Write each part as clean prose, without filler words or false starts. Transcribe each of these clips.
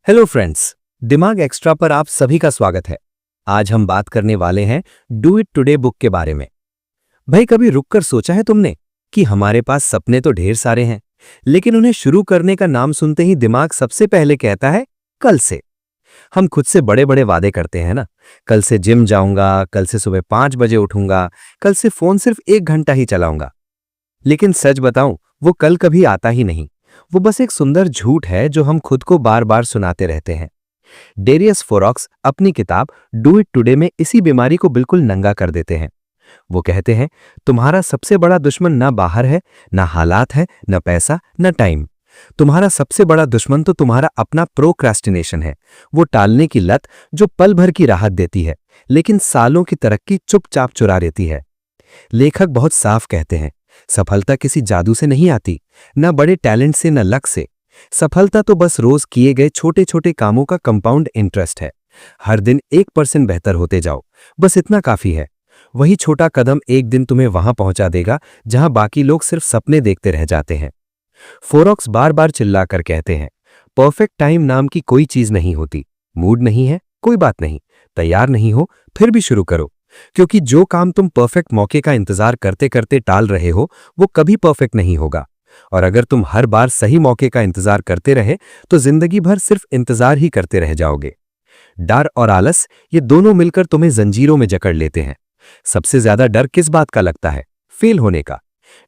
Hello friends, दिमाग extra पर आप सभी का स्वागत है। आज हम बात करने वाले हैं डू इट टुडे बुक के बारे में। भाई, कभी रुककर सोचा है तुमने कि हमारे पास सपने तो ढेर सारे हैं, लेकिन उन्हें शुरू करने का नाम सुनते ही दिमाग सबसे पहले कहता है कल से। हम खुद से बड़े बड़े वादे करते हैं ना। कल से जिम जाऊंगा, कल से सुबह 5 बजे उठूंगा, कल से फोन सिर्फ 1 घंटा ही चलाऊंगा। लेकिन सच बताऊं, वो कल कभी आता ही नहीं। वो बस एक सुंदर झूठ है जो हम खुद को बार बार सुनाते रहते हैं। डेरियस फोरॉक्स अपनी किताब डू इट टुडे में इसी बीमारी को बिल्कुल नंगा कर देते हैं। वो कहते हैं, तुम्हारा सबसे बड़ा दुश्मन ना बाहर है, ना हालात है, ना पैसा, ना टाइम। तुम्हारा सबसे बड़ा दुश्मन तो तुम्हारा अपना प्रोक्रास्टिनेशन है। वो टालने की लत जो पल भर की राहत देती है, लेकिन सालों की तरक्की चुपचाप चुरा लेती है। लेखक बहुत साफ कहते हैं, सफलता किसी जादू से नहीं आती, न बड़े टैलेंट से, न लक से। सफलता तो बस रोज किए गए छोटे छोटे कामों का कंपाउंड इंटरेस्ट है। हर दिन 1% बेहतर होते जाओ, बस इतना काफी है। वही छोटा कदम एक दिन तुम्हें वहां पहुंचा देगा जहां बाकी लोग सिर्फ सपने देखते रह जाते हैं। फोरॉक्स बार बार चिल्लाकर कहते हैं, परफेक्ट टाइम नाम की कोई चीज नहीं होती। मूड नहीं है, कोई बात नहीं। तैयार नहीं हो, फिर भी शुरू करो। क्योंकि जो काम तुम परफेक्ट मौके का इंतजार करते करते टाल रहे हो, वो कभी परफेक्ट नहीं होगा। और अगर तुम हर बार सही मौके का इंतजार करते रहे, तो जिंदगी भर सिर्फ इंतजार ही करते रह जाओगे। डर और आलस, ये दोनों मिलकर तुम्हें जंजीरों में जकड़ लेते हैं। सबसे ज्यादा डर किस बात का लगता है? फेल होने का।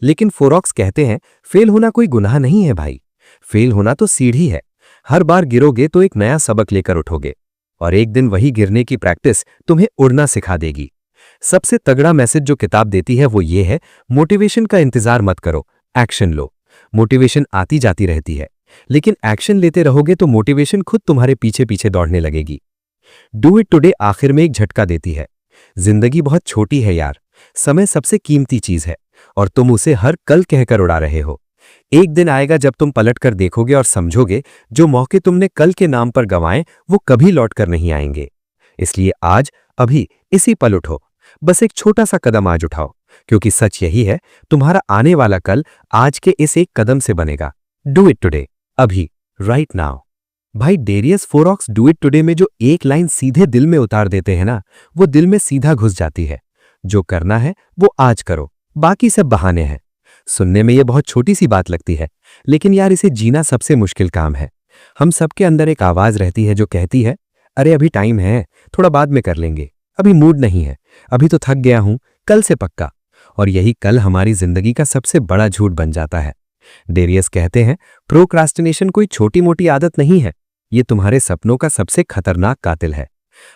लेकिन फोरॉक्स कहते हैं, फेल होना कोई गुनाह नहीं है भाई। फेल होना तो सीढ़ी है। हर बार गिरोगे तो एक नया सबक लेकर उठोगे, और एक दिन वही गिरने की प्रैक्टिस तुम्हें उड़ना सिखा देगी। सबसे तगड़ा मैसेज जो किताब देती है वो ये है, मोटिवेशन का इंतजार मत करो, एक्शन लो। मोटिवेशन आती जाती रहती है, लेकिन एक्शन लेते रहोगे तो मोटिवेशन खुद तुम्हारे पीछे पीछे दौड़ने लगेगी। डू इट टुडे आखिर में एक झटका देती है। जिंदगी बहुत छोटी है यार, समय सबसे कीमती चीज है, और तुम उसे हर कल कहकर उड़ा रहे हो। एक दिन आएगा जब तुम पलटकर देखोगे और समझोगे, जो मौके तुमने कल के नाम पर गंवाए वो कभी लौटकर नहीं आएंगे। इसलिए आज, अभी, इसी पल उठो। बस एक छोटा सा कदम आज उठाओ, क्योंकि सच यही है, तुम्हारा आने वाला कल आज के इस एक कदम से बनेगा। डू इट टुडे, अभी, राइट नाउ। भाई, डेरियस फोरॉक्स डू इट टुडे में जो एक लाइन सीधे दिल में उतार देते हैं ना, वो दिल में सीधा घुस जाती है। जो करना है वो आज करो, बाकी सब बहाने हैं। सुनने में ये बहुत छोटी सी बात लगती है, लेकिन यार इसे जीना सबसे मुश्किल काम है। हम सबके अंदर एक आवाज रहती है जो कहती है, अरे अभी टाइम है, थोड़ा बाद में कर लेंगे, अभी मूड नहीं है, अभी तो थक गया हूं, कल से पक्का। और यही कल हमारी जिंदगी का सबसे बड़ा झूठ बन जाता है। डेरियस कहते हैं, प्रोक्रास्टिनेशन कोई छोटी मोटी आदत नहीं है, ये तुम्हारे सपनों का सबसे खतरनाक कातिल है।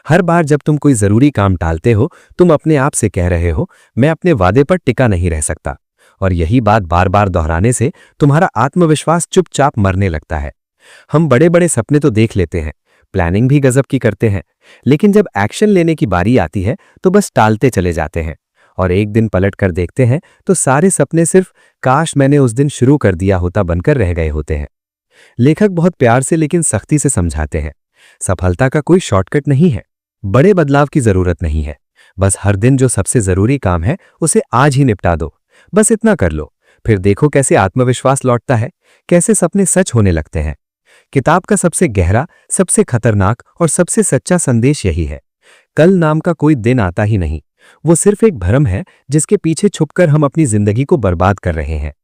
हर बार जब तुम कोई जरूरी काम टालते हो, तुम अपने आप से कह रहे हो, मैं अपने वादे पर टिका नहीं रह सकता। और यही बात बार बार दोहराने से तुम्हारा आत्मविश्वास चुपचाप मरने लगता है। हम बड़े बड़े सपने तो देख लेते हैं, प्लानिंग भी गजब की करते हैं, लेकिन जब एक्शन लेने की बारी आती है तो बस टालते चले जाते हैं। और एक दिन पलट कर देखते हैं तो सारे सपने सिर्फ काश मैंने उस दिन शुरू कर दिया होता बनकर रह गए होते हैं। लेखक बहुत प्यार से लेकिन सख्ती से समझाते हैं, सफलता का कोई शॉर्टकट नहीं है, बड़े बदलाव की जरूरत नहीं है। बस हर दिन जो सबसे जरूरी काम है उसे आज ही निपटा दो। बस इतना कर लो, फिर देखो कैसे आत्मविश्वास लौटता है, कैसे सपने सच होने लगते हैं। किताब का सबसे गहरा, सबसे खतरनाक और सबसे सच्चा संदेश यही है, कल नाम का कोई दिन आता ही नहीं। वो सिर्फ एक भ्रम है जिसके पीछे छुपकर हम अपनी जिंदगी को बर्बाद कर रहे हैं।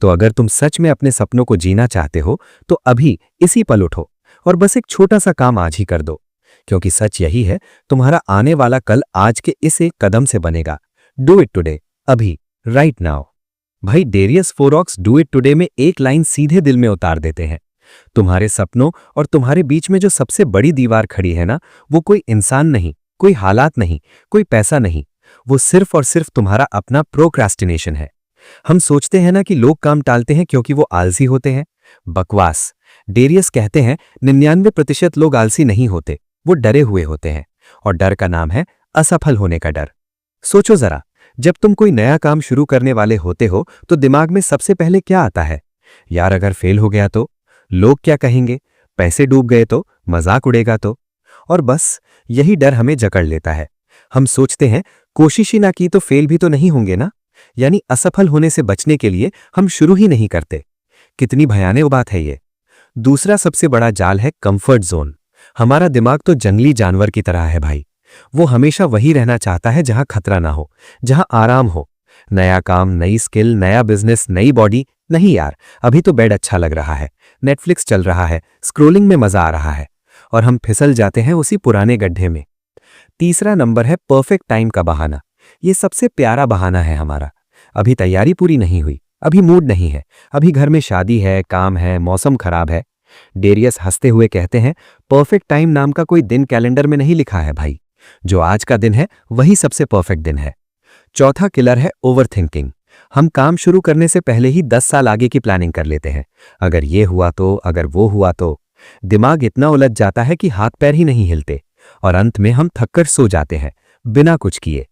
तो अगर तुम सच में अपने सपनों को जीना चाहते हो, तो अभी इसी पल उठो और बस एक छोटा सा काम आज ही कर दो। क्योंकि सच यही है, तुम्हारा आने वाला कल आज के इस एक कदम से बनेगा। डू इट टुडे, अभी, राइट नाउ। भाई, डेरियस फोरॉक्स डू इट टुडे में एक लाइन सीधे दिल में उतार देते हैं, तुम्हारे सपनों और तुम्हारे बीच में जो सबसे बड़ी दीवार खड़ी है ना, वो कोई इंसान नहीं, कोई हालात नहीं, कोई पैसा नहीं, वो सिर्फ और सिर्फ तुम्हारा अपना प्रोक्रास्टिनेशन है। हम सोचते हैं ना कि लोग काम टालते हैं क्योंकि वो आलसी होते हैं। बकवास। डेरियस कहते हैं, 99% लोग आलसी नहीं होते, वो डरे हुए होते हैं। और डर का नाम है असफल होने का डर। सोचो जरा, जब तुम कोई नया काम शुरू करने वाले होते हो तो दिमाग में सबसे पहले क्या आता है? यार अगर फेल हो गया तो, लोग क्या कहेंगे, पैसे डूब गए तो, मजाक उड़ेगा तो। और बस यही डर हमें जकड़ लेता है। हम सोचते हैं, कोशिश ही ना की तो फेल भी तो नहीं होंगे ना, यानी असफल होने से बचने के लिए हम शुरू ही नहीं करते। कितनी भयानक बात है ये। दूसरा सबसे बड़ा जाल है कंफर्ट जोन। हमारा दिमाग तो जंगली जानवर की तरह है भाई। वो हमेशा वही रहना चाहता है जहां खतरा ना हो, जहां आराम हो। नया काम, नई स्किल, नया बिजनेस, नई बॉडी। नहीं यार, अभी तो बेड अच्छा लग रहा है, नेटफ्लिक्स चल रहा है, स्क्रोलिंग में मजा आ रहा है, और हम फिसल जाते हैं उसी पुराने गड्ढे में। तीसरा नंबर है परफेक्ट टाइम का बहाना। ये सबसे प्यारा बहाना है हमारा। अभी तैयारी पूरी नहीं हुई, अभी मूड नहीं है, अभी घर में शादी है, काम है, मौसम खराब है। डेरियस हंसते हुए कहते हैं, परफेक्ट टाइम नाम का कोई दिन कैलेंडर में नहीं लिखा है भाई। जो आज का दिन है वही सबसे परफेक्ट दिन है। चौथा किलर है ओवरथिंकिंग। हम काम शुरू करने से पहले ही 10 साल आगे की प्लानिंग कर लेते हैं। अगर ये हुआ तो, अगर वो हुआ तो। दिमाग इतना उलझ जाता है कि हाथ पैर ही नहीं हिलते, और अंत में हम थककर सो जाते हैं बिना कुछ किए।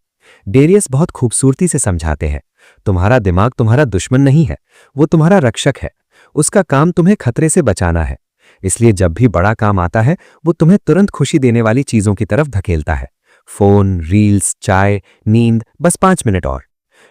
डेरियस बहुत खूबसूरती से समझाते हैं, तुम्हारा दिमाग तुम्हारा दुश्मन नहीं है, वो तुम्हारा रक्षक है। उसका काम तुम्हें खतरे से बचाना है। इसलिए जब भी बड़ा काम आता है वो तुम्हें तुरंत खुशी देने वाली चीजों की तरफ धकेलता है। फोन, रील्स, चाय, नींद, बस 5 मिनट और।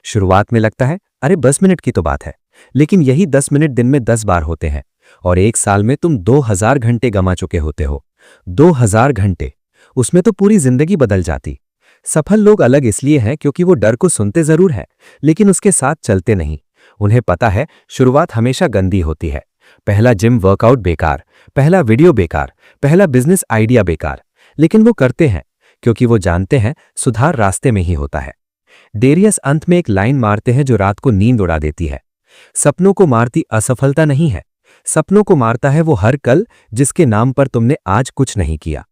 शुरुआत में लगता है अरे 10 मिनट की तो बात है, लेकिन यही 10 मिनट दिन में 10 बार होते हैं, और एक साल में तुम 2000 घंटे गंवा चुके होते हो। 2000 घंटे, उसमें तो पूरी जिंदगी बदल जाती। सफल लोग अलग इसलिए हैं क्योंकि वो डर को सुनते जरूर हैं, लेकिन उसके साथ चलते नहीं। उन्हें पता है शुरुआत हमेशा गंदी होती है। पहला जिम वर्कआउट बेकार, पहला वीडियो बेकार, पहला बिजनेस आइडिया बेकार, लेकिन वो करते हैं क्योंकि वो जानते हैं सुधार रास्ते में ही होता है। डेरियस अंत में एक लाइन मारते हैं जो रात को नींद उड़ा देती है। सपनों को मारती असफलता नहीं है, सपनों को मारता है वो हर कल जिसके नाम पर तुमने आज कुछ नहीं किया।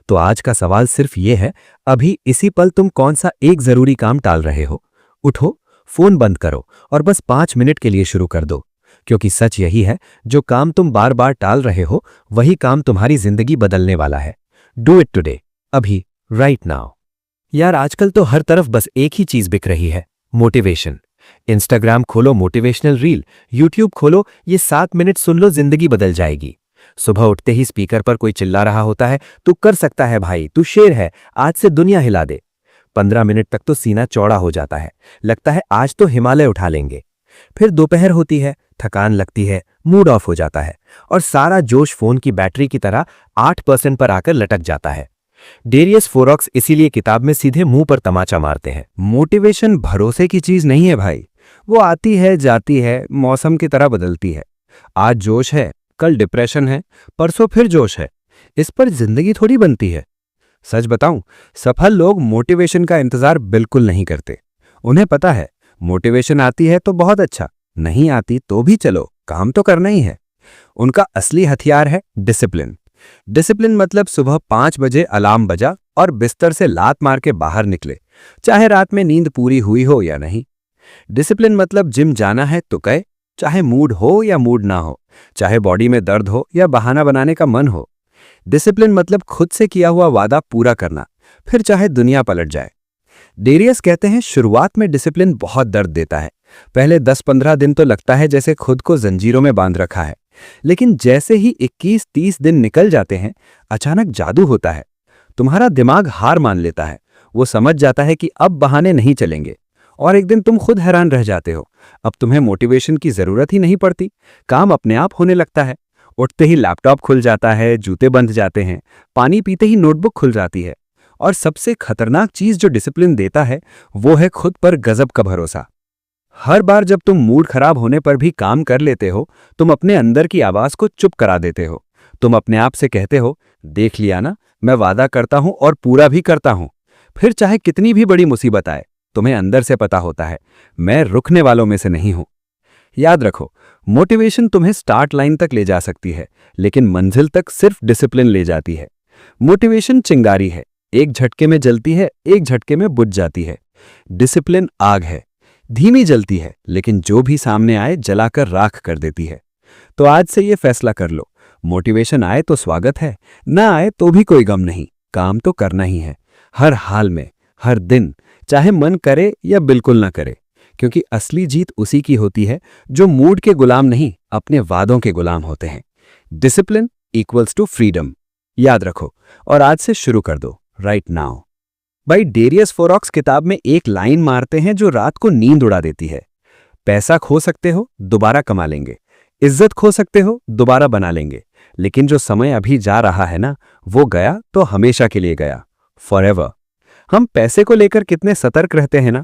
तो आज का सवाल सिर्फ ये है, अभी इसी पल तुम कौन सा एक जरूरी काम टाल रहे हो? उठो, फोन बंद करो और बस 5 मिनट के लिए शुरू कर दो। क्योंकि सच यही है, जो काम तुम बार बार टाल रहे हो वही काम तुम्हारी जिंदगी बदलने वाला है। डू इट टुडे, अभी, राइट नाउ। यार आजकल तो हर तरफ बस एक ही चीज बिक रही है, मोटिवेशन। इंस्टाग्राम खोलो, मोटिवेशनल रील। यूट्यूब खोलो, ये 7 मिनट सुन लो, जिंदगी बदल जाएगी। सुबह उठते ही स्पीकर पर कोई चिल्ला रहा होता है, तू कर सकता है भाई, तू शेर है, आज से दुनिया हिला दे। 15 मिनट तक तो सीना चौड़ा हो जाता है, लगता है आज तो हिमालय उठा लेंगे। फिर दोपहर होती है, थकान लगती है, मूड ऑफ हो जाता है, और सारा जोश फोन की बैटरी की तरह 8% पर आकर लटक जाता है। डेरियस फोरॉक्स इसीलिए किताब में सीधे मुंह पर तमाचा मारते हैं, मोटिवेशन भरोसे की चीज नहीं है भाई। वो आती है, जाती है, मौसम की तरह बदलती है। आज जोश है, कल डिप्रेशन है, परसों फिर जोश है। इस पर जिंदगी थोड़ी बनती है। सच बताऊं, सफल लोग मोटिवेशन का इंतजार बिल्कुल नहीं करते। उन्हें पता है मोटिवेशन आती है तो बहुत अच्छा, नहीं आती तो भी चलो, काम तो करना ही है। उनका असली हथियार है डिसिप्लिन। डिसिप्लिन मतलब सुबह 5 बजे अलार्म बजा और बिस्तर से लात मार के बाहर निकले, चाहे रात में नींद पूरी हुई हो या नहीं। डिसिप्लिन मतलब जिम जाना है तो गए, चाहे मूड हो या मूड ना हो, चाहे बॉडी में दर्द हो या बहाना बनाने का मन हो। डिसिप्लिन मतलब खुद से किया हुआ वादा पूरा करना, फिर चाहे दुनिया पलट जाए। डेरियस कहते हैं शुरुआत में डिसिप्लिन बहुत दर्द देता है। पहले 10-15 दिन तो लगता है जैसे खुद को जंजीरों में बांध रखा है, लेकिन जैसे ही 21-30 दिन निकल जाते हैं, अचानक जादू होता है। तुम्हारा दिमाग हार मान लेता है, वो समझ जाता है कि अब बहाने नहीं चलेंगे, और एक दिन तुम खुद हैरान रह जाते हो। अब तुम्हें मोटिवेशन की जरूरत ही नहीं पड़ती, काम अपने आप होने लगता है। उठते ही लैपटॉप खुल जाता है, जूते बंध जाते हैं, पानी पीते ही नोटबुक खुल जाती है। और सबसे खतरनाक चीज जो डिसिप्लिन देता है वो है खुद पर गजब का भरोसा। हर बार जब तुम मूड खराब होने पर भी काम कर लेते हो, तुम अपने अंदर की आवाज को चुप करा देते हो। तुम अपने आप से कहते हो, देख लिया ना, मैं वादा करता हूं और पूरा भी करता हूं। फिर चाहे कितनी भी बड़ी मुसीबत आए, तुम्हें अंदर से पता होता है, मैं रुकने वालों में से नहीं हूं। याद रखो, मोटिवेशन तुम्हें स्टार्ट लाइन तक ले जा सकती है, लेकिन मंजिल तक सिर्फ डिसिप्लिन ले जाती है। मोटिवेशन चिंगारी है, एक झटके में जलती है, एक झटके में बुझ जाती है। डिसिप्लिन आग है, धीमी जलती है, लेकिन जो भी सामने आए जलाकर राख कर देती है। तो आज से ये फैसला कर लो, मोटिवेशन आए तो स्वागत है, ना आए तो भी कोई गम नहीं, काम तो करना ही है, हर हाल में, हर दिन, चाहे मन करे या बिल्कुल ना करे। क्योंकि असली जीत उसी की होती है जो मूड के गुलाम नहीं, अपने वादों के गुलाम होते हैं। डिसिप्लिन इक्वल्स टू फ्रीडम, याद रखो और आज से शुरू कर दो, राइट नाउ। भाई डेरियस फोरॉक्स किताब में एक लाइन मारते हैं जो रात को नींद उड़ा देती है। पैसा खो सकते हो, दोबारा कमा लेंगे। इज्जत खो सकते हो, दोबारा बना लेंगे, लेकिन जो समय अभी जा रहा है ना, वो गया तो हमेशा के लिए गया, फॉरएवर। हम पैसे को लेकर कितने सतर्क रहते हैं ना।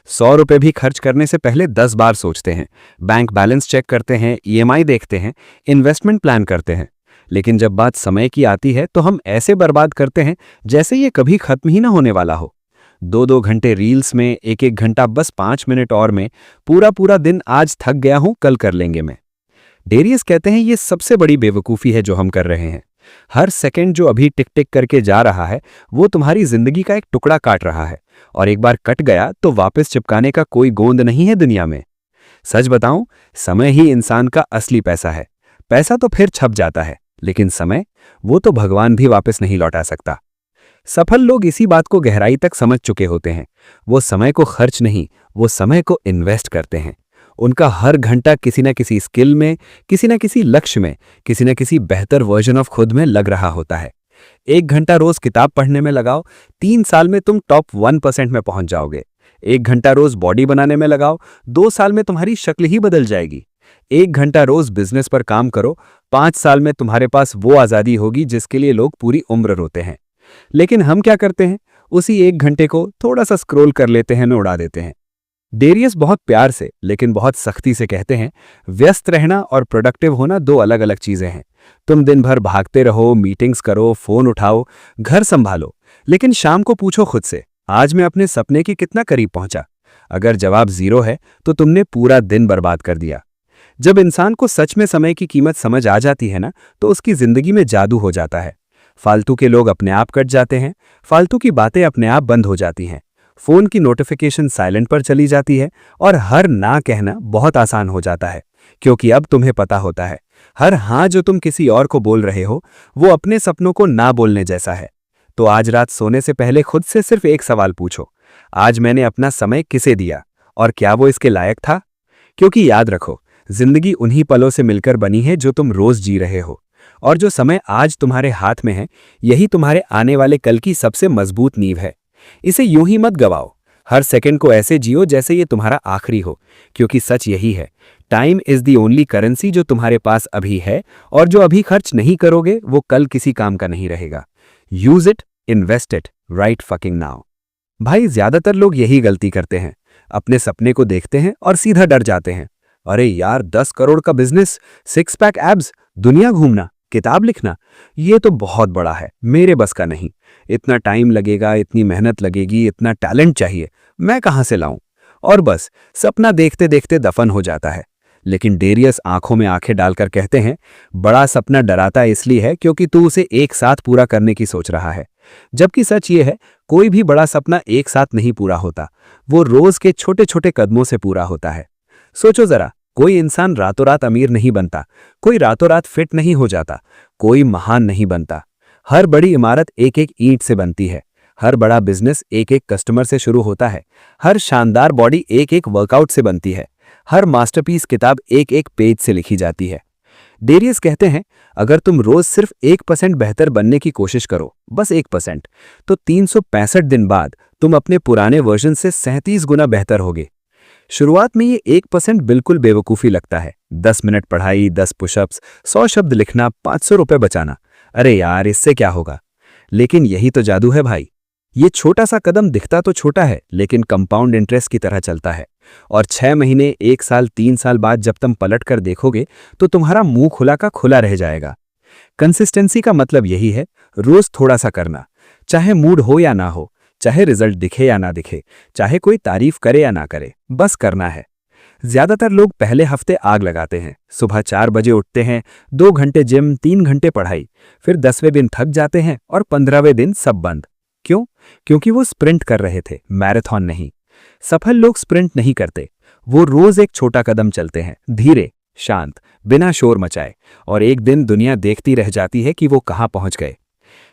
100 रुपए भी खर्च करने से पहले 10 बार सोचते हैं, बैंक बैलेंस चेक करते हैं, ईएमआई देखते हैं, इन्वेस्टमेंट प्लान करते हैं। लेकिन जब बात समय की आती है तो हम ऐसे बर्बाद करते हैं जैसे ये कभी खत्म ही ना होने वाला हो। 2-2 घंटे रील्स में, 1-1 घंटा बस 5 मिनट और में, पूरा पूरा दिन आज थक गया हूं, कल कर लेंगे में। डेरियस कहते हैं ये सबसे बड़ी बेवकूफ़ी है जो हम कर रहे हैं। हर सेकंड जो अभी टिक टिक करके जा रहा है वो तुम्हारी जिंदगी का एक टुकड़ा काट रहा है, और एक बार कट गया तो वापस चिपकाने का कोई गोंद नहीं है दुनिया में। सच बताऊं, समय ही इंसान का असली पैसा है। पैसा तो फिर छप जाता है, लेकिन समय, वो तो भगवान भी वापस नहीं लौटा सकता। सफल लोग इसी बात को गहराई तक समझ चुके होते हैं। वो समय को खर्च नहीं, वो समय को इन्वेस्ट करते हैं। उनका हर घंटा किसी न किसी स्किल में, किसी न किसी लक्ष्य में, किसी न किसी बेहतर वर्जन ऑफ खुद में लग रहा होता है। 1 घंटा रोज किताब पढ़ने में लगाओ, 3 साल में तुम टॉप 1% में पहुंच जाओगे। 1 घंटा रोज बॉडी बनाने में लगाओ, 2 साल में तुम्हारी शक्ल ही बदल जाएगी। 1 घंटा रोज बिजनेस पर काम करो, 5 साल में तुम्हारे पास वो आजादी होगी जिसके लिए लोग पूरी उम्र रोते हैं। लेकिन हम क्या करते हैं, उसी 1 घंटे को थोड़ा सा स्क्रॉल कर लेते हैं, उड़ा देते हैं। डेरियस बहुत प्यार से लेकिन बहुत सख्ती से कहते हैं, व्यस्त रहना और प्रोडक्टिव होना 2 अलग अलग चीजें हैं। तुम दिन भर भागते रहो, मीटिंग्स करो, फोन उठाओ, घर संभालो, लेकिन शाम को पूछो खुद से, आज मैं अपने सपने के कितना करीब पहुंचा? अगर जवाब 0 है तो तुमने पूरा दिन बर्बाद कर दिया। जब इंसान को सच में समय की कीमत समझ आ जाती है ना, तो उसकी जिंदगी में जादू हो जाता है। फालतू के लोग अपने आप कट जाते हैं, फालतू की बातें अपने आप बंद हो जाती हैं, फोन की नोटिफिकेशन साइलेंट पर चली जाती है, और हर ना कहना बहुत आसान हो जाता है, क्योंकि अब तुम्हें पता होता है हर हाँ जो तुम किसी और को बोल रहे हो वो अपने सपनों को ना बोलने जैसा है। तो आज रात सोने से पहले खुद से सिर्फ एक सवाल पूछो, आज मैंने अपना समय किसे दिया और क्या वो इसके लायक था? क्योंकि याद रखो, जिंदगी उन्हीं पलों से मिलकर बनी है जो तुम रोज जी रहे हो, और जो समय आज तुम्हारे हाथ में है यही तुम्हारे आने वाले कल की सबसे मजबूत नींव है। इसे यूं ही मत गवाओ, हर सेकंड को ऐसे जियो जैसे ये तुम्हारा आखिरी हो, क्योंकि सच यही है, time is the only currency जो तुम्हारे पास अभी है, और जो अभी खर्च नहीं करोगे वो कल किसी काम का नहीं रहेगा। Use it, invest it, right fucking now. भाई ज्यादातर लोग यही गलती करते हैं, अपने सपने को देखते हैं और सीधा डर जाते हैं। अरे यार, 10 करोड़ का बिजनेस, 6 पैक एब्स, दुनिया घूमना, किताब लिखना, ये तो बहुत बड़ा है, मेरे बस का नहीं। इतना टाइम लगेगा, इतनी मेहनत लगेगी, इतना टैलेंट चाहिए, मैं कहां से लाऊं? और बस सपना देखते देखते दफन हो जाता है। लेकिन डेरियस आंखों में आंखें डालकर कहते हैं, बड़ा सपना डराता इसलिए है क्योंकि तू उसे एक साथ पूरा करने की सोच रहा है। जबकि सच ये है, कोई भी बड़ा सपना एक साथ नहीं पूरा होता, वो रोज के छोटे छोटे कदमों से पूरा होता है। सोचो जरा, कोई इंसान रातों रात अमीर नहीं बनता, कोई रातों रात फिट नहीं हो जाता, कोई महान नहीं बनता। हर बड़ी इमारत एक एक ईंट से बनती है, हर बड़ा बिजनेस एक एक कस्टमर से शुरू होता है, हर शानदार बॉडी एक एक वर्कआउट से बनती है, हर मास्टरपीस किताब एक एक पेज से लिखी जाती है। डेरियस कहते हैं, अगर तुम रोज सिर्फ 1% बेहतर बनने की कोशिश करो, बस 1%, तो 365 दिन बाद तुम अपने पुराने वर्जन से 37 गुना बेहतर होगे। शुरुआत में ये 1% बिल्कुल बेवकूफ़ी लगता है, 10 मिनट पढ़ाई, 10 पुशअप्स, 100 शब्द लिखना, 500 रुपए बचाना, अरे यार इससे क्या होगा? लेकिन यही तो जादू है भाई। ये छोटा सा कदम दिखता तो छोटा है, लेकिन कंपाउंड इंटरेस्ट की तरह चलता है, और 6 महीने, 1 साल, 3 साल बाद जब तुम पलट कर देखोगे तो तुम्हारा मुंह खुला का खुला रह जाएगा। कंसिस्टेंसी का मतलब यही है, रोज थोड़ा सा करना, चाहे मूड हो या ना हो, चाहे रिजल्ट दिखे या ना दिखे, चाहे कोई तारीफ करे या ना करे, बस करना है। ज्यादातर लोग पहले हफ्ते आग लगाते हैं, सुबह 4 बजे उठते हैं, 2 घंटे जिम, 3 घंटे पढ़ाई, फिर 10वें दिन थक जाते हैं और 15वें दिन सब बंद। क्यों? क्योंकि वो स्प्रिंट कर रहे थे, मैराथन नहीं। सफल लोग स्प्रिंट नहीं करते, वो रोज एक छोटा कदम चलते हैं, धीरे, शांत, बिना शोर मचाए, और एक दिन दुनिया देखती रह जाती है कि वो कहां पहुंच गए।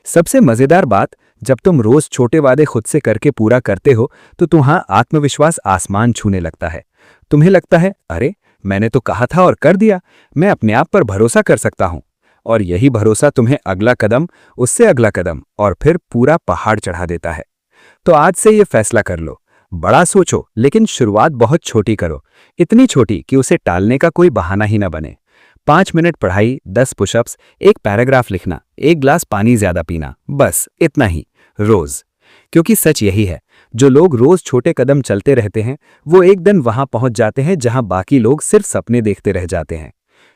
सबसे मजेदार बात, जब तुम रोज छोटे वादे खुद से करके पूरा करते हो तो तुम्हारा आत्मविश्वास आसमान छूने लगता है। तुम्हें लगता है, अरे मैंने तो कहा था और कर दिया, मैं अपने आप पर भरोसा कर सकता हूं। और यही भरोसा तुम्हें अगला कदम, उससे अगला कदम, और फिर पूरा पहाड़ चढ़ा देता है। तो आज से ये फैसला कर लो, बड़ा सोचो लेकिन शुरुआत बहुत छोटी करो, इतनी छोटी कि उसे टालने का कोई बहाना ही ना बने। 5 मिनट पढ़ाई, 10 पुशअप्स, एक पैराग्राफ लिखना, एक ग्लास पानी ज्यादा पीना, बस इतना ही रोज। क्योंकि सच यही है, जो लोग रोज छोटे कदम चलते रहते हैं वो एक दिन वहां पहुंच जाते हैं जहां बाकी लोग सिर्फ सपने देखते रह जाते हैं।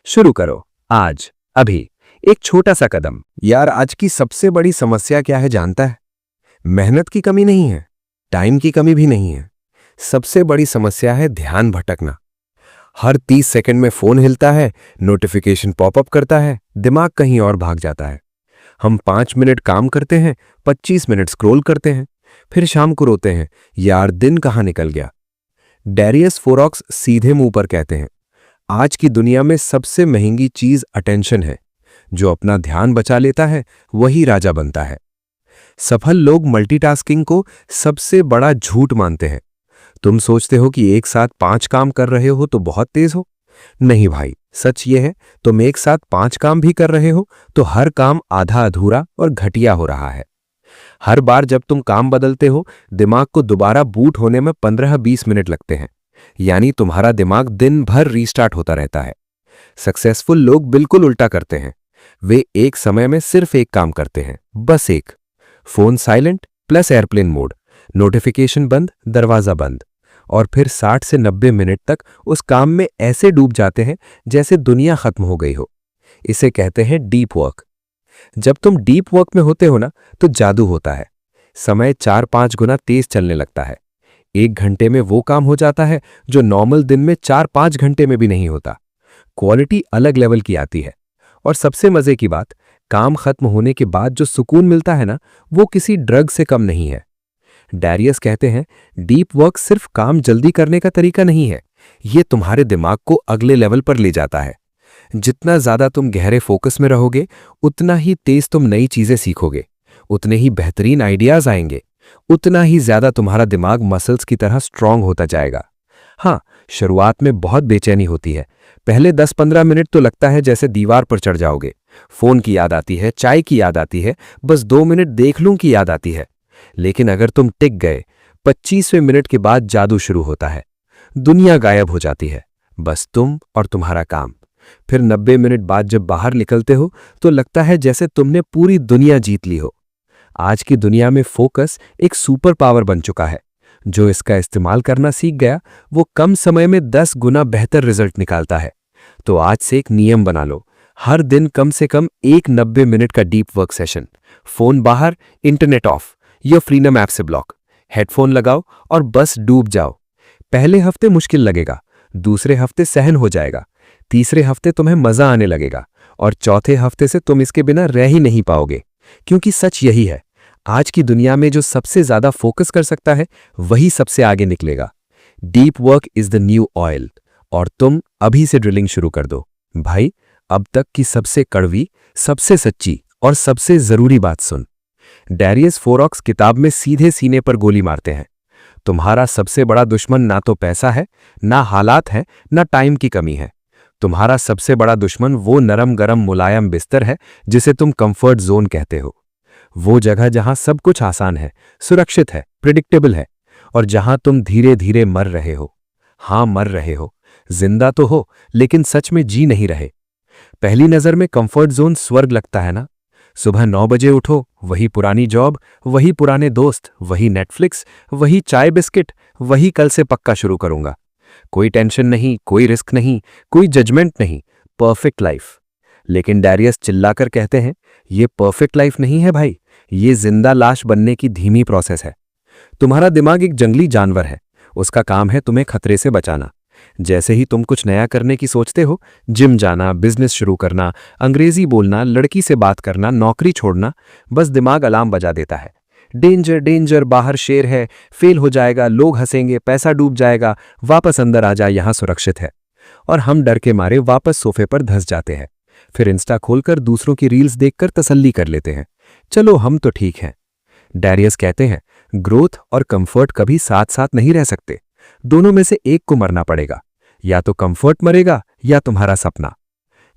शुरू करो आज, अभी, एक छोटा सा कदम। यार, आज की सबसे बड़ी समस्या क्या है जानता है? मेहनत की कमी नहीं है, टाइम की कमी भी नहीं है। सबसे बड़ी समस्या है ध्यान भटकना। हर 30 सेकंड में फोन हिलता है, नोटिफिकेशन पॉपअप करता है, दिमाग कहीं और भाग जाता है। हम 5 मिनट काम करते हैं, 25 मिनट स्क्रॉल करते हैं, फिर शाम को रोते हैं, यार दिन कहाँ निकल गया। डैरियस फोरॉक्स सीधे मुंह पर कहते हैं, आज की दुनिया में सबसे महंगी चीज अटेंशन है। जो अपना ध्यान बचा लेता है वही राजा बनता है। सफल लोग मल्टीटास्किंग को सबसे बड़ा झूठ मानते हैं। तुम सोचते हो कि एक साथ 5 काम कर रहे हो तो बहुत तेज हो। नहीं भाई, सच ये है, तुम एक साथ 5 काम भी कर रहे हो तो हर काम आधा अधूरा और घटिया हो रहा है। हर बार जब तुम काम बदलते हो, दिमाग को दोबारा बूट होने में 15-20 मिनट लगते हैं। यानी तुम्हारा दिमाग दिन भर रीस्टार्ट होता रहता है। सक्सेसफुल लोग बिल्कुल उल्टा करते हैं। वे एक समय में सिर्फ एक काम करते हैं, बस एक। Phone silent plus airplane mode, notification बंद, दरवाजा बंद, और फिर 60 से 90 मिनट तक उस काम में ऐसे डूब जाते हैं जैसे दुनिया खत्म हो गई हो। इसे कहते हैं डीप वर्क। जब तुम डीप वर्क में होते हो ना, तो जादू होता है। समय 4-5 गुना तेज चलने लगता है। 1 घंटे में वो काम हो जाता है जो नॉर्मल दिन में 4-5 घंटे में भी नहीं होता। क्वालिटी अलग लेवल की आती है। और सबसे मजे की बात, काम खत्म होने के बाद जो सुकून मिलता है ना, वो किसी ड्रग से कम नहीं है। डैरियस कहते हैं, डीप वर्क सिर्फ काम जल्दी करने का तरीका नहीं है, ये तुम्हारे दिमाग को अगले लेवल पर ले जाता है। जितना ज्यादा तुम गहरे फोकस में रहोगे, उतना ही तेज तुम नई चीजें सीखोगे, उतने ही बेहतरीन आइडियाज आएंगे, उतना ही ज्यादा तुम्हारा दिमाग मसल्स की तरह स्ट्रांग होता जाएगा। हाँ, शुरुआत में बहुत बेचैनी होती है। पहले 10-15 मिनट तो लगता है जैसे दीवार पर चढ़ जाओगे। फोन की याद आती है, चाय की याद आती है, बस 2 मिनट देख लूं की याद आती है। लेकिन अगर तुम टिक गए, 25वें मिनट के बाद जादू शुरू होता है। दुनिया गायब हो जाती है, बस तुम और तुम्हारा काम। फिर 90 मिनट बाद जब बाहर निकलते हो तो लगता है जैसे तुमने पूरी दुनिया जीत ली हो। आज की दुनिया में फोकस एक सुपर पावर बन चुका है। जो इसका इस्तेमाल करना सीख गया, वो कम समय में 10 गुना बेहतर रिजल्ट निकालता है। तो आज से एक नियम बना लो, हर दिन कम से कम एक 90 मिनट का डीप वर्क सेशन। फोन बाहर, इंटरनेट ऑफ या फ्रीडम ऐप से ब्लॉक। हेडफोन लगाओ और बस डूब जाओ। पहले हफ्ते मुश्किल लगेगा, दूसरे हफ्ते सहन हो जाएगा, तीसरे हफ्ते तुम्हें मजा आने लगेगा, और चौथे हफ्ते से तुम इसके बिना रह ही नहीं पाओगे। क्योंकि सच यही है, आज की दुनिया में जो सबसे ज्यादा फोकस कर सकता है वही सबसे आगे निकलेगा। Deep work is the new oil, और तुम अभी से ड्रिलिंग शुरू कर दो। भाई, अब तक की सबसे कड़वी, सबसे सच्ची और सबसे जरूरी बात सुन। डैरियस फोरॉक्स किताब में सीधे सीने पर गोली मारते हैं। तुम्हारा सबसे बड़ा दुश्मन ना तो पैसा है, ना हालात है, ना टाइम की कमी है। तुम्हारा सबसे बड़ा दुश्मन वो नरम गरम मुलायम बिस्तर है जिसे तुम कंफर्ट जोन कहते हो। वो जगह जहां सब कुछ आसान है, सुरक्षित है, प्रिडिक्टेबल है, और जहां तुम धीरे धीरे मर रहे हो। हां, मर रहे हो, जिंदा तो हो लेकिन सच में जी नहीं रहे। पहली नजर में कंफर्ट जोन स्वर्ग लगता है ना। सुबह 9 बजे उठो, वही पुरानी जॉब, वही पुराने दोस्त, वही नेटफ्लिक्स, वही चाय बिस्किट, वही कल से पक्का शुरू करूंगा। कोई टेंशन नहीं, कोई रिस्क नहीं, कोई जजमेंट नहीं, परफेक्ट लाइफ। लेकिन डैरियस चिल्लाकर कहते हैं, ये परफेक्ट लाइफ नहीं है भाई, ये जिंदा लाश बनने की धीमी प्रोसेस है। तुम्हारा दिमाग एक जंगली जानवर है, उसका काम है तुम्हें खतरे से बचाना। जैसे ही तुम कुछ नया करने की सोचते हो, जिम जाना, बिजनेस शुरू करना, अंग्रेजी बोलना, लड़की से बात करना, नौकरी छोड़ना, बस दिमाग अलार्म बजा देता है। डेंजर डेंजर, बाहर शेर है, फेल हो जाएगा, लोग हंसेंगे, पैसा डूब जाएगा, वापस अंदर आ जा, यहां सुरक्षित है। और हम डर के मारे वापस सोफे पर धंस जाते हैं। फिर इंस्टा खोलकर दूसरों की रील्स देखकर तसल्ली कर लेते हैं, चलो हम तो ठीक हैं। डैरियस कहते हैं, ग्रोथ और कंफर्ट कभी साथ साथ नहीं रह सकते, दोनों में से एक को मरना पड़ेगा। या तो कंफर्ट मरेगा या तुम्हारा सपना।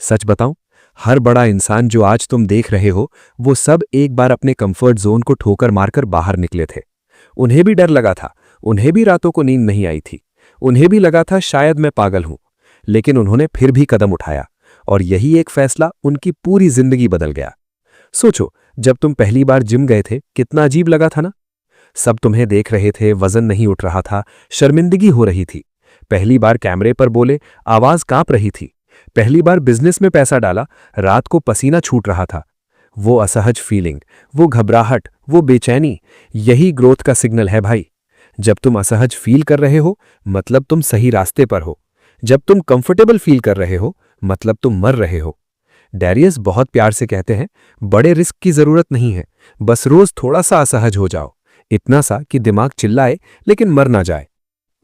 सच बताऊं, हर बड़ा इंसान जो आज तुम देख रहे हो, वो सब एक बार अपने कंफर्ट जोन को ठोकर मारकर बाहर निकले थे। उन्हें भी डर लगा था, उन्हें भी रातों को नींद नहीं आई थी, उन्हें भी लगा था शायद मैं पागल हूं, लेकिन उन्होंने फिर भी कदम उठाया, और यही एक फैसला उनकी पूरी जिंदगी बदल गया। सोचो, जब तुम पहली बार जिम गए थे कितना अजीब लगा था ना। सब तुम्हें देख रहे थे, वजन नहीं उठ रहा था, शर्मिंदगी हो रही थी। पहली बार कैमरे पर बोले, आवाज कांप रही थी। पहली बार बिजनेस में पैसा डाला, रात को पसीना छूट रहा था। वो असहज फीलिंग, वो घबराहट, वो बेचैनी, यही ग्रोथ का सिग्नल है भाई। जब तुम असहज फील कर रहे हो मतलब तुम सही रास्ते पर हो। जब तुम कंफर्टेबल फील कर रहे हो मतलब तुम मर रहे हो। डैरियस बहुत प्यार से कहते हैं, बड़े रिस्क की जरूरत नहीं है, बस रोज थोड़ा सा असहज हो जाओ, इतना सा कि दिमाग चिल्लाए लेकिन मर ना जाए।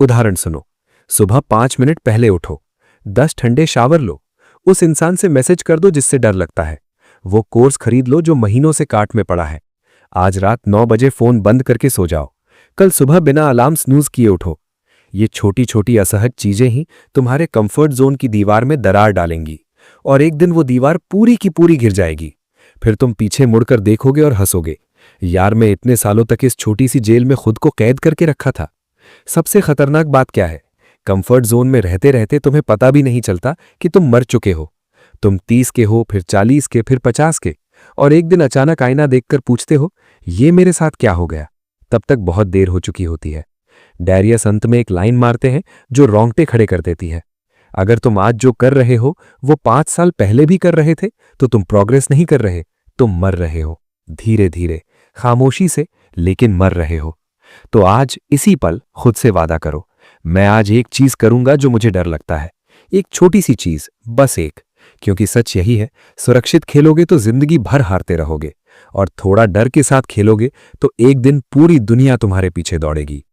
उदाहरण सुनो, सुबह 5 मिनट पहले उठो, 10 ठंडे शावर लो, उस इंसान से मैसेज कर दो जिससे डर लगता है, वो कोर्स खरीद लो जो महीनों से कार्ट में पड़ा है। आज रात 9 बजे फोन बंद करके सो जाओ, कल सुबह बिना अलार्म स्नूज किए उठो। ये छोटी छोटी असहज चीजें ही तुम्हारे कंफर्ट जोन की दीवार में दरार डालेंगी और एक दिन वो दीवार पूरी की पूरी गिर जाएगी। फिर तुम पीछे मुड़कर देखोगे और हंसोगे, यार मैं इतने सालों तक इस छोटी सी जेल में खुद को कैद करके रखा था। सबसे खतरनाक बात क्या है, कंफर्ट जोन में रहते रहते तुम्हें पता भी नहीं चलता कि तुम मर चुके हो। तुम 30 के हो, फिर 40 के, फिर 50 के, और एक दिन अचानक आईना देखकर पूछते हो, ये मेरे साथ क्या हो गया। तब तक बहुत देर हो चुकी होती है। डैरियस अंत में एक लाइन मारते हैं जो रोंगटे खड़े कर देती है। अगर तुम आज जो कर रहे हो वो 5 साल पहले भी कर रहे थे तो तुम प्रोग्रेस नहीं कर रहे, तुम मर रहे हो। धीरे धीरे, खामोशी से, लेकिन मर रहे हो। तो आज इसी पल खुद से वादा करो, मैं आज एक चीज करूंगा जो मुझे डर लगता है, एक छोटी सी चीज, बस एक। क्योंकि सच यही है, सुरक्षित खेलोगे तो जिंदगी भर हारते रहोगे, और थोड़ा डर के साथ खेलोगे तो एक दिन पूरी दुनिया तुम्हारे पीछे दौड़ेगी।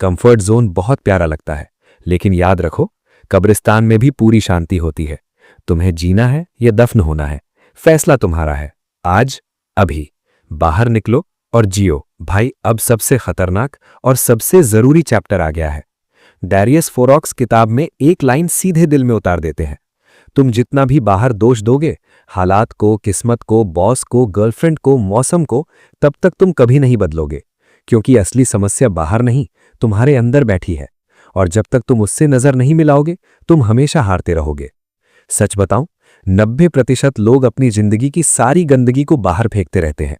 कंफर्ट जोन बहुत प्यारा लगता है, लेकिन याद रखो, कब्रिस्तान में भी पूरी शांति होती है। तुम्हें जीना है या दफन होना है, फैसला तुम्हारा है। आज, अभी, बाहर निकलो और जियो भाई। अब सबसे खतरनाक और सबसे जरूरी चैप्टर आ गया है। डैरियस फोरॉक्स किताब में एक लाइन सीधे दिल में उतार देते हैं, तुम जितना भी बाहर दोष दोगे, हालात को, किस्मत को, बॉस को, गर्लफ्रेंड को, मौसम को, तब तक तुम कभी नहीं बदलोगे। क्योंकि असली समस्या बाहर नहीं, तुम्हारे अंदर बैठी है, और जब तक तुम उससे नजर नहीं मिलाओगे तुम हमेशा हारते रहोगे। सच बताऊं, 90% लोग अपनी जिंदगी की सारी गंदगी को बाहर फेंकते रहते हैं।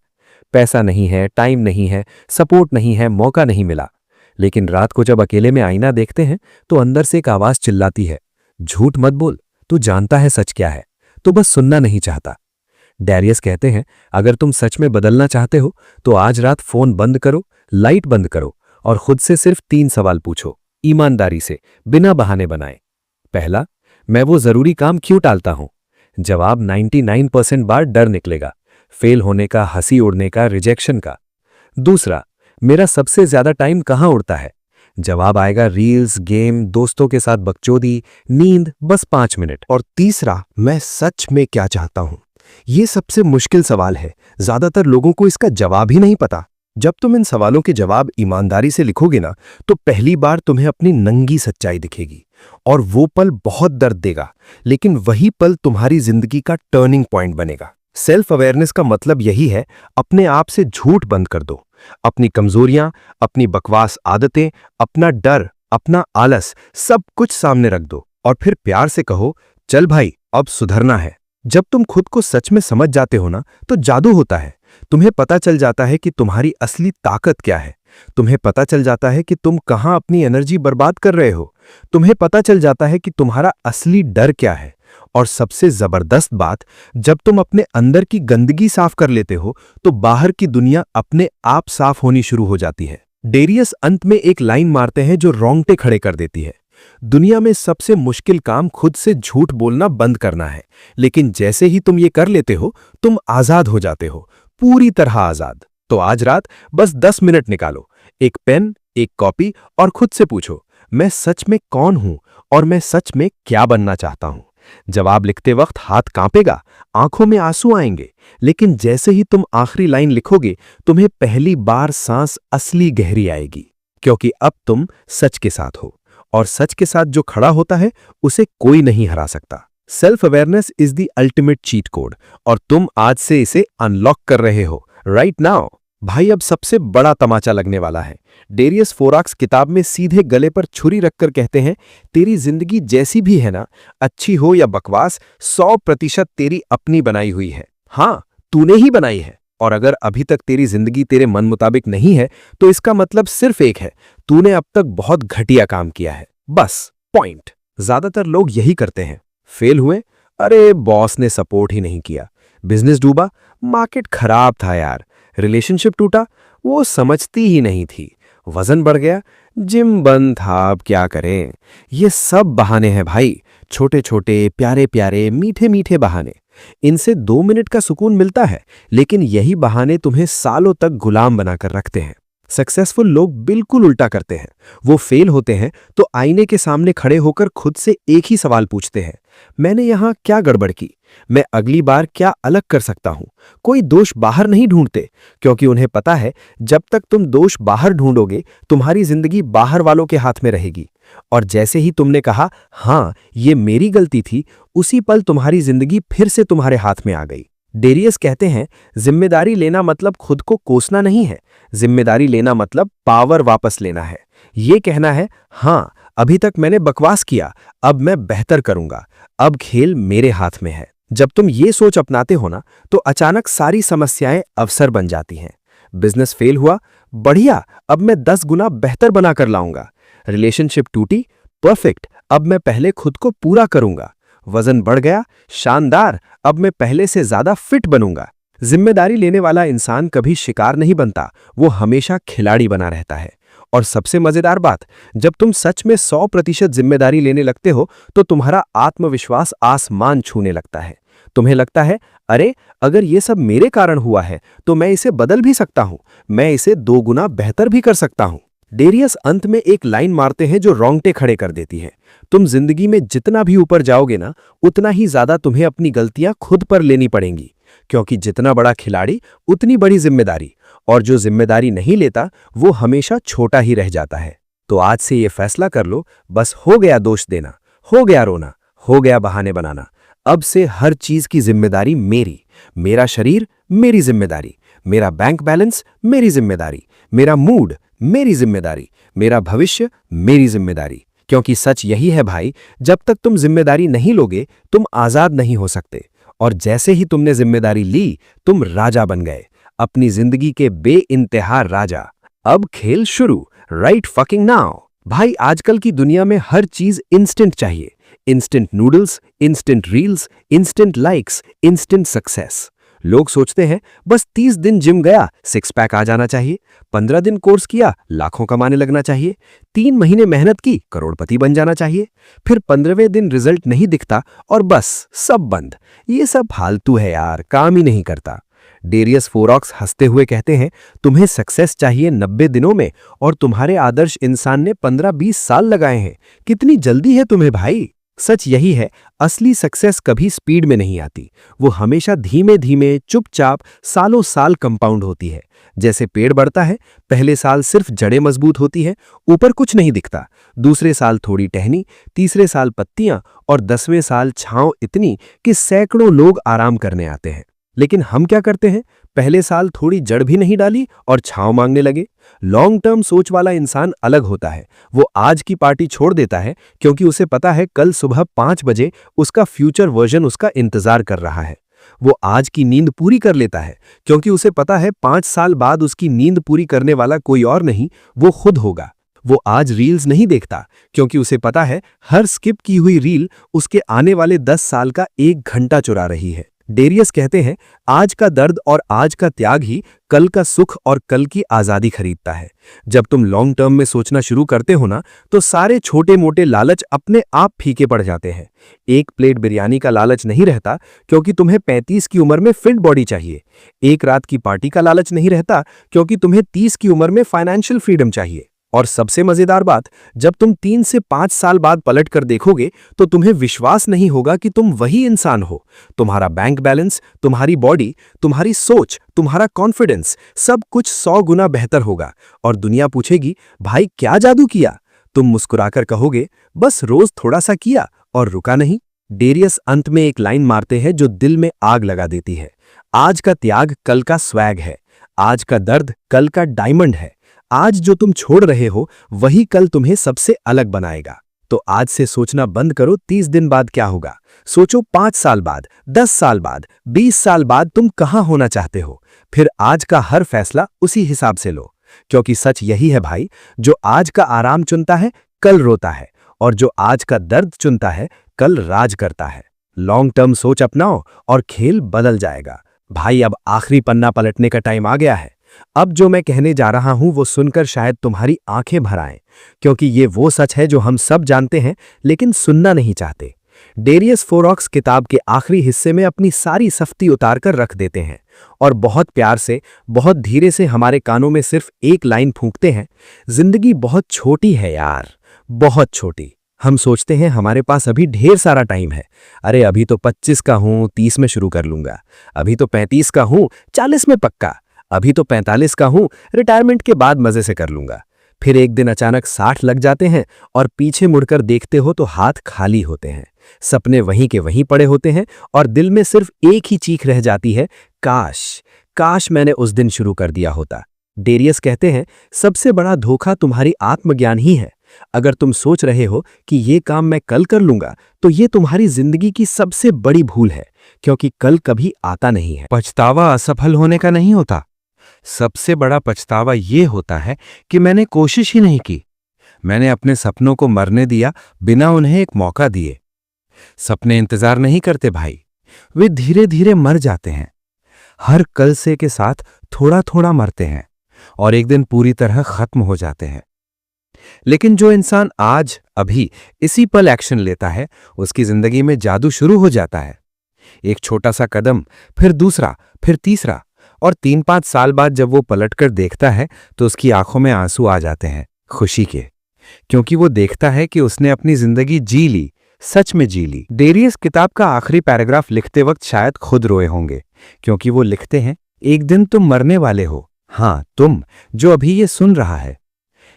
पैसा नहीं है, टाइम नहीं है, सपोर्ट नहीं है, मौका नहीं मिला। लेकिन रात को जब अकेले में आईना देखते हैं तो अंदर से एक आवाज चिल्लाती है, झूठ मत बोल, तू जानता है सच क्या है, तो बस सुनना नहीं चाहता। डैरियस कहते हैं, अगर तुम सच में बदलना चाहते हो तो आज रात फोन बंद करो, लाइट बंद करो, और खुद से सिर्फ 3 सवाल पूछो, ईमानदारी से, बिना बहाने बनाए। पहला, मैं वो जरूरी काम क्यों टालता हूं? जवाब 99% बार डर निकलेगा, फेल होने का, हंसी उड़ने का, रिजेक्शन का। दूसरा, मेरा सबसे ज्यादा टाइम कहां उड़ता है? जवाब आएगा रील्स, गेम, दोस्तों के साथ बकचोदी, नींद, बस 5 मिनट। और तीसरा, मैं सच में क्या चाहता हूं? ये सबसे मुश्किल सवाल है, ज्यादातर लोगों को इसका जवाब ही नहीं पता। जब तुम इन सवालों के जवाब ईमानदारी से लिखोगे ना, तो पहली बार तुम्हें अपनी नंगी सच्चाई दिखेगी, और वो पल बहुत दर्द देगा, लेकिन वही पल तुम्हारी जिंदगी का टर्निंग पॉइंट बनेगा। सेल्फ अवेयरनेस का मतलब यही है, अपने आप से झूठ बंद कर दो। अपनी कमजोरियां, अपनी बकवास आदतें, अपना डर, अपना आलस, सब कुछ सामने रख दो, और फिर प्यार से कहो, चल भाई, अब सुधरना है। जब तुम खुद को सच में समझ जाते हो ना, तो जादू होता है। तुम्हें पता चल जाता है कि तुम्हारी असली ताकत क्या है। तुम्हें पता चल जाता है कि तुम कहां अपनी एनर्जी बर्बाद कर रहे हो। तुम्हें पता चल जाता है कि तुम्हारा असली डर क्या है। और सबसे जबरदस्त बात, जब तुम अपने अंदर की गंदगी साफ कर लेते हो तो बाहर की दुनिया अपने आप साफ होनी शुरू हो जाती है। डैरियस अंत में एक लाइन मारते हैं जो रोंगटे खड़े कर देती है, दुनिया में सबसे मुश्किल काम खुद से झूठ बोलना बंद करना है, लेकिन जैसे ही तुम ये कर लेते हो तुम आजाद हो जाते हो, पूरी तरह आजाद। तो आज रात बस 10 मिनट निकालो, एक पेन, एक कॉपी, और खुद से पूछो, मैं सच में कौन हूं और मैं सच में क्या बनना चाहता हूं। जवाब लिखते वक्त हाथ कांपेगा, आंखों में आंसू आएंगे, लेकिन जैसे ही तुम आखिरी लाइन लिखोगे तुम्हें पहली बार सांस असली गहरी आएगी, क्योंकि अब तुम सच के साथ हो, और सच के साथ जो खड़ा होता है उसे कोई नहीं हरा सकता। Self awareness is the ultimate cheat code, और तुम आज से इसे अनलॉक कर रहे हो, राइट नाउ। भाई अब सबसे बड़ा तमाचा लगने वाला है। डेरियस फोराक्स किताब में सीधे गले पर छुरी रखकर कहते हैं, तेरी जिंदगी जैसी भी है ना, अच्छी हो या बकवास, 100% तेरी अपनी बनाई हुई है। हाँ, तूने ही बनाई है। और अगर अभी तक तेरी जिंदगी तेरे मन मुताबिक नहीं है तो इसका मतलब सिर्फ एक है, तूने अब तक बहुत घटिया काम किया है। बस पॉइंट। ज्यादातर लोग यही करते हैं। फेल हुए, अरे बॉस ने सपोर्ट ही नहीं किया। बिजनेस डूबा, मार्केट खराब था यार। रिलेशनशिप टूटा, वो समझती ही नहीं थी। वजन बढ़ गया, जिम बंद था, अब क्या करें। ये सब बहाने हैं भाई, छोटे छोटे प्यारे प्यारे मीठे मीठे बहाने। इनसे 2 मिनट का सुकून मिलता है, लेकिन यही बहाने तुम्हें सालों तक गुलाम बनाकर रखते हैं। सक्सेसफुल लोग बिल्कुल उल्टा करते हैं। वो फेल होते हैं तो आईने के सामने खड़े होकर खुद से एक ही सवाल पूछते हैं, मैंने यहां क्या गड़बड़ की, मैं अगली बार क्या अलग कर सकता हूं। कोई दोष बाहर नहीं ढूंढते, क्योंकि उन्हें पता है जब तक तुम दोष बाहर ढूंढोगे तुम्हारी जिंदगी बाहर वालों के हाथ में रहेगी। और जैसे ही तुमने कहा हां ये मेरी गलती थी, उसी पल तुम्हारी जिंदगी फिर से तुम्हारे हाथ में आ गई। डेरियस कहते हैं, जिम्मेदारी लेना मतलब खुद को कोसना नहीं है, जिम्मेदारी लेना मतलब पावर वापस लेना है। ये कहना है, हां अभी तक मैंने बकवास किया, अब मैं बेहतर करूंगा, अब खेल मेरे हाथ में है। जब तुम ये सोच अपनाते हो ना, तो अचानक सारी समस्याएं अवसर बन जाती हैं। बिजनेस फेल हुआ, बढ़िया, अब मैं 10 गुना बेहतर बनाकर लाऊंगा। रिलेशनशिप टूटी, परफेक्ट, अब मैं पहले खुद को पूरा करूंगा। वजन बढ़ गया, शानदार, अब मैं पहले से ज्यादा फिट बनूंगा। जिम्मेदारी लेने वाला इंसान कभी शिकार नहीं बनता, वो हमेशा खिलाड़ी बना रहता है। और सबसे मजेदार बात, जब तुम सच में 100% जिम्मेदारी लेने लगते हो तो तुम्हारा आत्मविश्वास आसमान छूने लगता है। तुम्हें लगता है, अरे अगर ये सब मेरे कारण हुआ है तो मैं इसे बदल भी सकता हूं, मैं इसे 2 गुना बेहतर भी कर सकता हूं। डेरियस अंत में एक लाइन मारते हैं जो रोंगटे खड़े कर देती है। तुम जिंदगी में जितना भी ऊपर जाओगे ना, उतना ही ज्यादा तुम्हें अपनी गलतियां खुद पर लेनी पड़ेंगी, क्योंकि जितना बड़ा खिलाड़ी उतनी बड़ी जिम्मेदारी, और जो जिम्मेदारी नहीं लेता वो हमेशा छोटा ही रह जाता है। तो आज से ये फैसला कर लो, बस हो गया दोष देना, हो गया रोना, हो गया बहाने बनाना। अब से हर चीज की जिम्मेदारी मेरी। मेरा शरीर मेरी जिम्मेदारी, मेरा बैंक बैलेंस मेरी जिम्मेदारी, मेरा मूड मेरी जिम्मेदारी, मेरा भविष्य मेरी जिम्मेदारी। क्योंकि सच यही है भाई, जब तक तुम जिम्मेदारी नहीं लोगे तुम आजाद नहीं हो सकते। और जैसे ही तुमने जिम्मेदारी ली, तुम राजा बन गए, अपनी जिंदगी के बेइंतहा राजा। अब खेल शुरू, राइट फकिंग नाउ। भाई आजकल की दुनिया में हर चीज इंस्टेंट चाहिए। Instant noodles, instant reels, instant likes, instant success. लोग सोचते हैं बस 30 दिन जिम गया, 6 पैक आ जाना चाहिए, 15 दिन कोर्स किया, लाखों कमाने लगना चाहिए, 3 महीने मेहनत की, करोड़पति बन जाना चाहिए, फिर 15वें दिन रिजल्ट नहीं दिखता और बस सब बंद। ये सब फालतू है यार, काम ही नहीं करता। डेरियस फोरॉक्स हंसते हुए कहते हैं, तुम्हें सक्सेस चाहिए 90 दिनों में और तुम्हारे आदर्श इंसान ने 15-20 साल लगाए हैं। कितनी जल्दी है तुम्हें भाई। सच यही है, असली सक्सेस कभी स्पीड में नहीं आती, वो हमेशा धीमे धीमे चुपचाप सालों साल कंपाउंड होती है। जैसे पेड़ बढ़ता है, पहले साल सिर्फ जड़ें मजबूत होती हैं, ऊपर कुछ नहीं दिखता, दूसरे साल थोड़ी टहनी, तीसरे साल पत्तियां और 10वें साल छांव इतनी कि सैकड़ों लोग आराम करने आते हैं। लेकिन हम क्या करते हैं, पहले साल थोड़ी जड़ भी नहीं डाली और छांव मांगने लगे। लॉन्ग टर्म सोच वाला इंसान अलग होता है, वो आज की पार्टी छोड़ देता है क्योंकि उसे पता है कल सुबह 5 बजे उसका फ्यूचर वर्जन उसका इंतजार कर रहा है। वो आज की नींद पूरी कर लेता है क्योंकि उसे पता है 5 साल बाद उसकी नींद पूरी करने वाला कोई और नहीं, वो खुद होगा। वो आज रील्स नहीं देखता क्योंकि उसे पता है हर स्किप की हुई रील उसके आने वाले 10 साल का 1 घंटा चुरा रही है। डेरियस कहते हैं, आज का दर्द और आज का त्याग ही कल का सुख और कल की आजादी खरीदता है। जब तुम लॉन्ग टर्म में सोचना शुरू करते हो ना, तो सारे छोटे मोटे लालच अपने आप फीके पड़ जाते हैं। 1 प्लेट बिरयानी का लालच नहीं रहता क्योंकि तुम्हें 35 की उम्र में फिट बॉडी चाहिए। 1 रात की पार्टी का लालच नहीं रहता क्योंकि तुम्हें 30 की उम्र में फाइनेंशियल फ्रीडम चाहिए। और सबसे मजेदार बात, जब तुम 3 से 5 साल बाद पलट कर देखोगे तो तुम्हें विश्वास नहीं होगा कि तुम वही इंसान हो। तुम्हारा बैंक बैलेंस, तुम्हारी बॉडी, तुम्हारी सोच, तुम्हारा कॉन्फिडेंस, सब कुछ 100 गुना बेहतर होगा। और दुनिया पूछेगी, भाई क्या जादू किया? तुम मुस्कुराकर कहोगे, बस रोज थोड़ा सा किया और रुका नहीं। डेरियस अंत में एक लाइन मारते हैं जो दिल में आग लगा देती है, आज का त्याग कल का स्वैग है। आज का दर्द कल का डायमंड है। आज जो तुम छोड़ रहे हो वही कल तुम्हें सबसे अलग बनाएगा। तो आज से सोचना बंद करो 30 दिन बाद क्या होगा। सोचो 5 साल बाद, 10 साल बाद, 20 साल बाद तुम कहां होना चाहते हो। फिर आज का हर फैसला उसी हिसाब से लो, क्योंकि सच यही है भाई, जो आज का आराम चुनता है कल रोता है, और जो आज का दर्द चुनता है कल राज करता है। लॉन्ग टर्म सोच अपनाओ और खेल बदल जाएगा। भाई अब आखिरी पन्ना पलटने का टाइम आ गया है। अब जो मैं कहने जा रहा हूं वो सुनकर शायद तुम्हारी आंखें भर आएं, क्योंकि ये वो सच है जो हम सब जानते हैं लेकिन सुनना नहीं चाहते। डेरियस फोरॉक्स किताब के आखिरी हिस्से में अपनी सारी सख्ती उतार कर रख देते हैं और बहुत प्यार से, बहुत धीरे से हमारे कानों में सिर्फ एक लाइन फूंकते हैं, जिंदगी बहुत छोटी है यार, बहुत छोटी। हम सोचते हैं हमारे पास अभी ढेर सारा टाइम है। अरे अभी तो 25 का हूं, 30 में शुरू कर लूंगा। अभी तो 35 का हूं, 40 में पक्का। अभी तो 45 का हूं, रिटायरमेंट के बाद मजे से कर लूंगा। फिर एक दिन अचानक 60 लग जाते हैं और पीछे मुड़कर देखते हो तो हाथ खाली होते हैं, सपने वहीं के वहीं पड़े होते हैं और दिल में सिर्फ एक ही चीख रह जाती है, काश काश मैंने उस दिन शुरू कर दिया होता। डेरियस कहते हैं सबसे बड़ा धोखा तुम्हारी आत्मज्ञान ही है। अगर तुम सोच रहे हो कि ये काम मैं कल कर लूंगा तो ये तुम्हारी जिंदगी की सबसे बड़ी भूल है, क्योंकि कल कभी आता नहीं है। पछतावा असफल होने का नहीं होता। सबसे बड़ा पछतावा ये होता है कि मैंने कोशिश ही नहीं की। मैंने अपने सपनों को मरने दिया बिना उन्हें एक मौका दिए। सपने इंतजार नहीं करते भाई, वे धीरे धीरे मर जाते हैं। हर कल से के साथ थोड़ा थोड़ा मरते हैं और एक दिन पूरी तरह खत्म हो जाते हैं। लेकिन जो इंसान आज अभी इसी पल एक्शन लेता है, उसकी जिंदगी में जादू शुरू हो जाता है। एक छोटा सा कदम, फिर दूसरा, फिर तीसरा, और 3-5 साल बाद जब वो पलटकर देखता है तो उसकी आंखों में आंसू आ जाते हैं खुशी के, क्योंकि वो देखता है कि उसने अपनी जिंदगी जी ली, सच में जी ली। डेरियस किताब का आखिरी पैराग्राफ लिखते वक्त शायद खुद रोए होंगे, क्योंकि वो लिखते हैं एक दिन तुम मरने वाले हो। हां, तुम जो अभी ये सुन रहा है।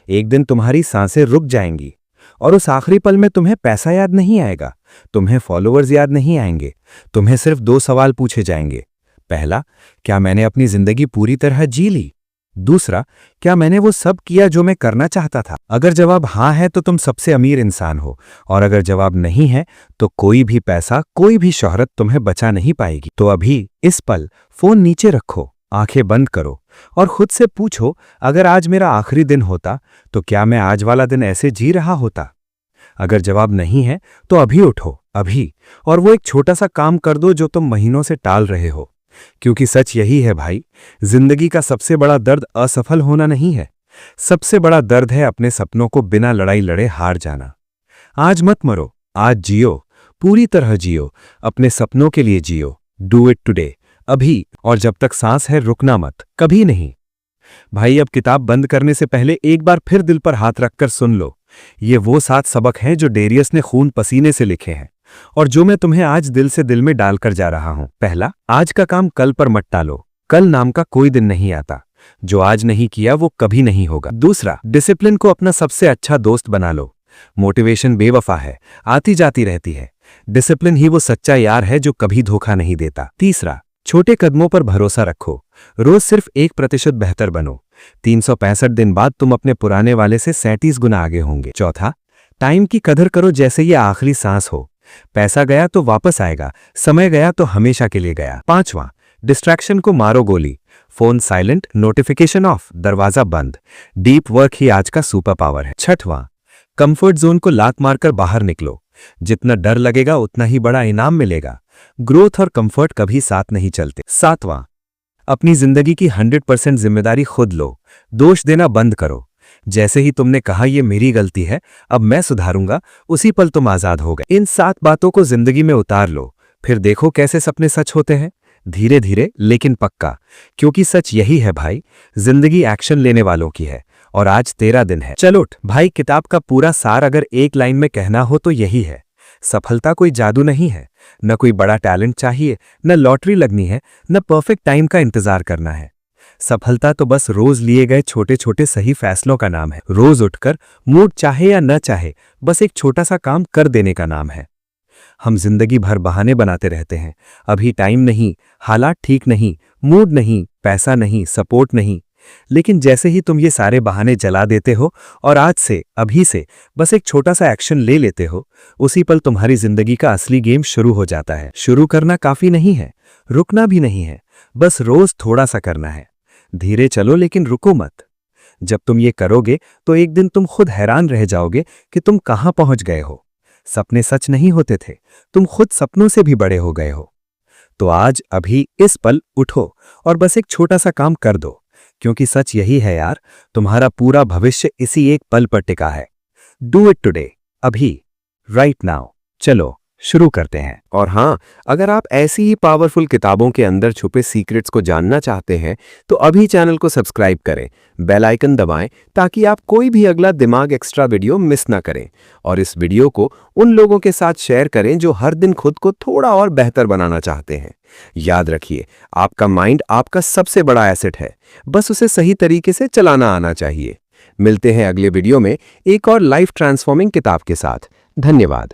एक दिन तुम्हारी सांसें रुक जाएंगी और उस आखिरी पल में तुम्हें पैसा याद नहीं आएगा, तुम्हें फॉलोअर्स याद नहीं आएंगे। तुम्हें सिर्फ 2 सवाल पूछे जाएंगे। पहला, क्या मैंने अपनी जिंदगी पूरी तरह जी ली? दूसरा, क्या मैंने वो सब किया जो मैं करना चाहता था? अगर जवाब हां है तो तुम सबसे अमीर इंसान हो, और अगर जवाब नहीं है तो कोई भी पैसा, कोई भी शोहरत तुम्हें बचा नहीं पाएगी। तो अभी इस पल फोन नीचे रखो, आंखें बंद करो और खुद से पूछो, अगर आज मेरा आखिरी दिन होता तो क्या मैं आज वाला दिन ऐसे जी रहा होता? अगर जवाब नहीं है तो अभी उठो, अभी, और वो एक छोटा सा काम कर दो जो तुम महीनों से टाल रहे हो। क्योंकि सच यही है भाई, जिंदगी का सबसे बड़ा दर्द असफल होना नहीं है, सबसे बड़ा दर्द है अपने सपनों को बिना लड़ाई लड़े हार जाना। आज मत मरो, आज जियो, पूरी तरह जियो, अपने सपनों के लिए जियो। डू इट टुडे, अभी, और जब तक सांस है रुकना मत, कभी नहीं। भाई अब किताब बंद करने से पहले एक बार फिर दिल पर हाथ रखकर सुन लो। ये वो 7 सबक हैं जो डेरियस ने खून पसीने से लिखे हैं और जो मैं तुम्हें आज दिल से दिल में डालकर जा रहा हूं। पहला, आज का काम कल पर मत टालो। कल नाम का कोई दिन नहीं आता। जो आज नहीं किया वो कभी नहीं होगा। दूसरा, डिसिप्लिन को अपना सबसे अच्छा दोस्त बना लो। मोटिवेशन बेवफा है, आती जाती रहती है। डिसिप्लिन ही वो सच्चा यार है जो कभी धोखा नहीं देता। तीसरा, छोटे कदमों पर भरोसा रखो। रोज सिर्फ 1% बेहतर बनो। 365 दिन बाद तुम अपने पुराने वाले से 37 गुना आगे होंगे। चौथा, टाइम की कदर करो जैसे ये आखिरी सांस हो। पैसा गया तो वापस आएगा, समय गया तो हमेशा के लिए गया। पांचवां, डिस्ट्रैक्शन को मारो गोली। फोन साइलेंट, नोटिफिकेशन ऑफ, दरवाजा बंद। डीप वर्क ही आज का सुपर पावर है। छठवां, कंफर्ट जोन को लात मारकर बाहर निकलो। जितना डर लगेगा उतना ही बड़ा इनाम मिलेगा। ग्रोथ और कंफर्ट कभी साथ नहीं चलते। सातवां, अपनी जिंदगी की 100% जिम्मेदारी खुद लो। दोष देना बंद करो। जैसे ही तुमने कहा ये मेरी गलती है, अब मैं सुधारूंगा, उसी पल तुम आजाद हो गए। इन 7 बातों को जिंदगी में उतार लो, फिर देखो कैसे सपने सच होते हैं। धीरे धीरे लेकिन पक्का, क्योंकि सच यही है भाई, जिंदगी एक्शन लेने वालों की है और आज तेरा दिन है। चलो उठ भाई, किताब का पूरा सार अगर एक लाइन में कहना हो तो यही है, सफलता कोई जादू नहीं है, न कोई बड़ा टैलेंट चाहिए, न लॉटरी लगनी है, न परफेक्ट टाइम का इंतजार करना है। सफलता तो बस रोज लिए गए छोटे छोटे सही फैसलों का नाम है। रोज उठकर, मूड चाहे या न चाहे, बस एक छोटा सा काम कर देने का नाम है। हम जिंदगी भर बहाने बनाते रहते हैं, अभी टाइम नहीं, हालात ठीक नहीं, मूड नहीं, पैसा नहीं, सपोर्ट नहीं। लेकिन जैसे ही तुम ये सारे बहाने जला देते हो और आज से, अभी से बस एक छोटा सा एक्शन ले लेते हो, उसी पल तुम्हारी जिंदगी का असली गेम शुरू हो जाता है। शुरू करना काफी नहीं है, रुकना भी नहीं है, बस रोज थोड़ा सा करना है। धीरे चलो लेकिन रुको मत। जब तुम ये करोगे तो एक दिन तुम खुद हैरान रह जाओगे कि तुम कहां पहुंच गए हो। सपने सच नहीं होते थे, तुम खुद सपनों से भी बड़े हो गए हो। तो आज, अभी, इस पल उठो और बस एक छोटा सा काम कर दो, क्योंकि सच यही है यार, तुम्हारा पूरा भविष्य इसी एक पल पर टिका है। डू इट टुडे, अभी, राइट नाउ। चलो शुरू करते हैं। और हाँ, अगर आप ऐसी ही पावरफुल किताबों के अंदर छुपे सीक्रेट्स को जानना चाहते हैं तो अभी चैनल को सब्सक्राइब करें, बेल आइकन दबाएं ताकि आप कोई भी अगला दिमाग एक्स्ट्रा वीडियो मिस ना करें। और इस वीडियो को उन लोगों के साथ शेयर करें जो हर दिन खुद को थोड़ा और बेहतर बनाना चाहते हैं। याद रखिए, आपका माइंड आपका सबसे बड़ा एसेट है, बस उसे सही तरीके से चलाना आना चाहिए। मिलते हैं अगले वीडियो में एक और लाइफ ट्रांसफॉर्मिंग किताब के साथ। धन्यवाद।